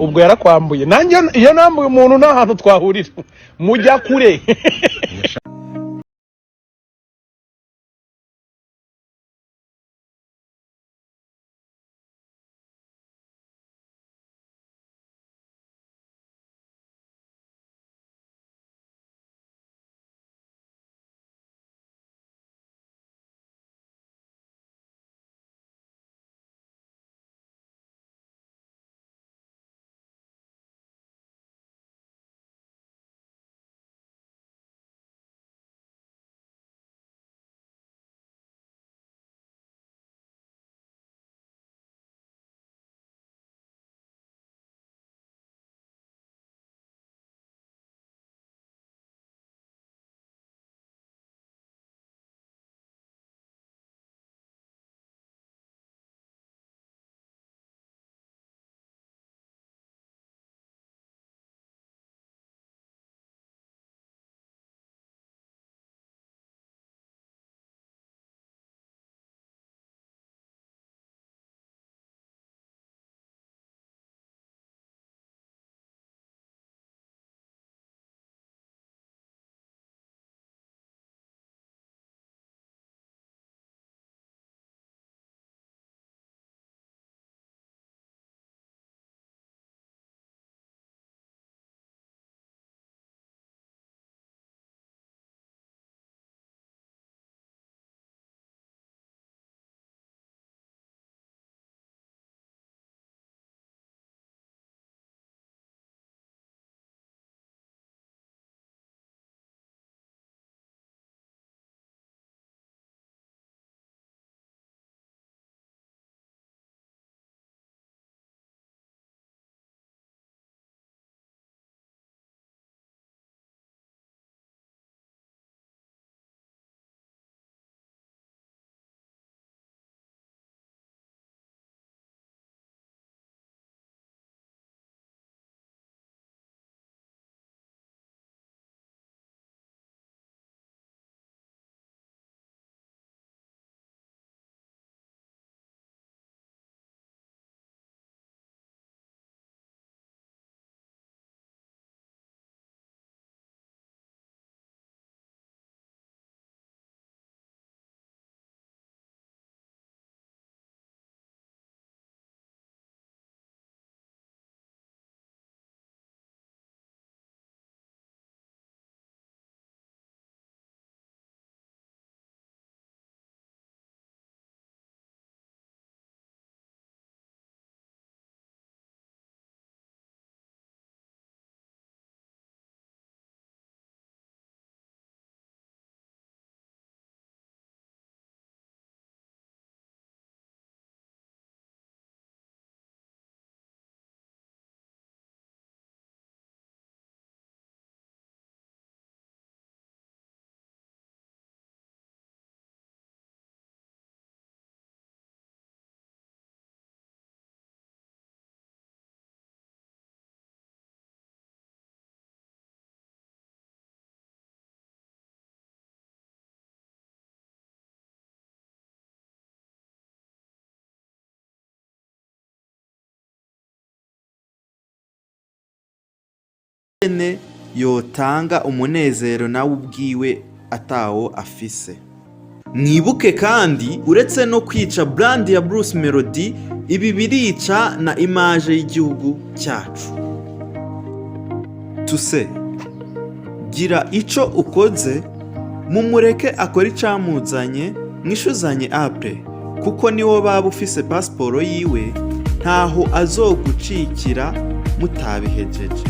ubwo yarakwambuye nanjye iyo nambuye umuntu nta hantu twahurira mujya kure yotanga umunezero nawe ubwiwe atawo afise. Mwibuke kandi uretse no kwica brand ya Bruce Melody, ibi birica na image y'igihugu cyacu. Tuse gira ico ukoze, mumureke akora icamuzanye, mwishuzanye apre, kuko niwo baba ufise pasiporo yiwe, ntaho azogucikira mutabihejeje.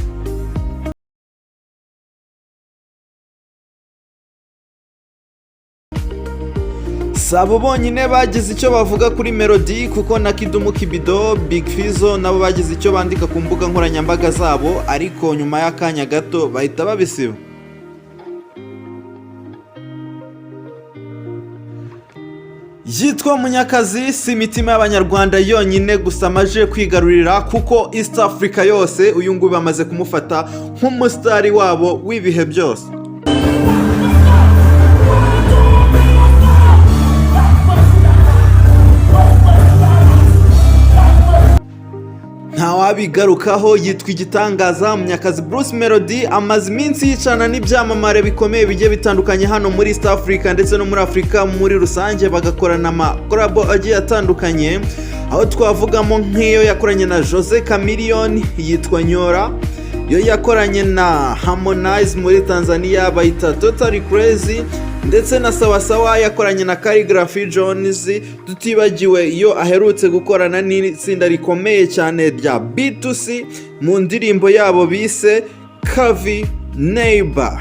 Sabo bonyine bagize icyo bavuga kuri Melody, kuko na Kidumu Kibido, Big Fizzo nabo bagize icyo bandika ku mbuga nkoranyambaga zabo, ariko nyuma y'akanya gato bahita babisiba. Yitwa Munyakazi, si imitima y'abanyarwanda yonyine gusa amaje kwigarurira, kuko East Africa yose uyu nguyu bamaze kumufata nk'umusitari wabo w'ibihe byose. ntawabigarukaho. Yitwa igitangaza Munyakazi Bruce Melody, amaze iminsi yicana n'ibyamamare bikomeye bigiye bitandukanye hano muri East Africa ndetse no muri Afrika muri rusange, bagakorana amakorabo agiye atandukanye, aho twavugamo nk'iyo yakoranye na Jose Chameleone yitwa Nyora, yo yakoranye na Harmonize muri Tanzania bayita Totally Crazy, ndetse na Sawasawa yakoranye na Calligraphy Jones, tutibagiwe iyo aherutse gukorana n'itsinda rikomeye cyane rya B2C mu ndirimbo yabo bise Kavi Neighbor.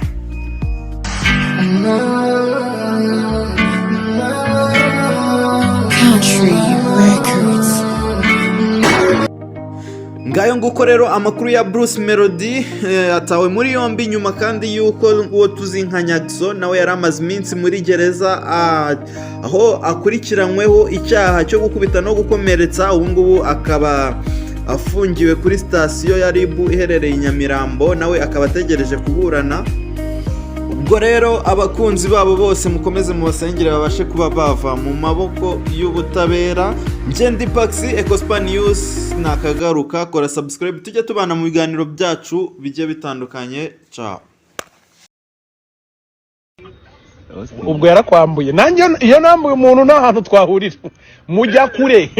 Ngayo nguko rero amakuru ya Bruce Melody atawe muri yombi nyuma kandi yuko uwo tuzi nka Nyagso nawe yari amaze iminsi muri gereza aho akurikiranyweho icyaha cyo gukubita no gukomeretsa. Ubu ngubu akaba afungiwe kuri sitasiyo ya R.I.P iherereye i Nyamirambo, nawe akaba ategereje kuburana. Ubwo rero abakunzi babo bose mukomeze mubasengere babashe kuba bava mu maboko y'ubutabera. Ndi Paxi Ecospa News nakagaruka, kora subscribe tujye tubana mu biganiro byacu bigiye bitandukanye. Ciao. ubwo yarakwambuye nanjye iyo nambuye umuntu nta hantu twahurira mujya kure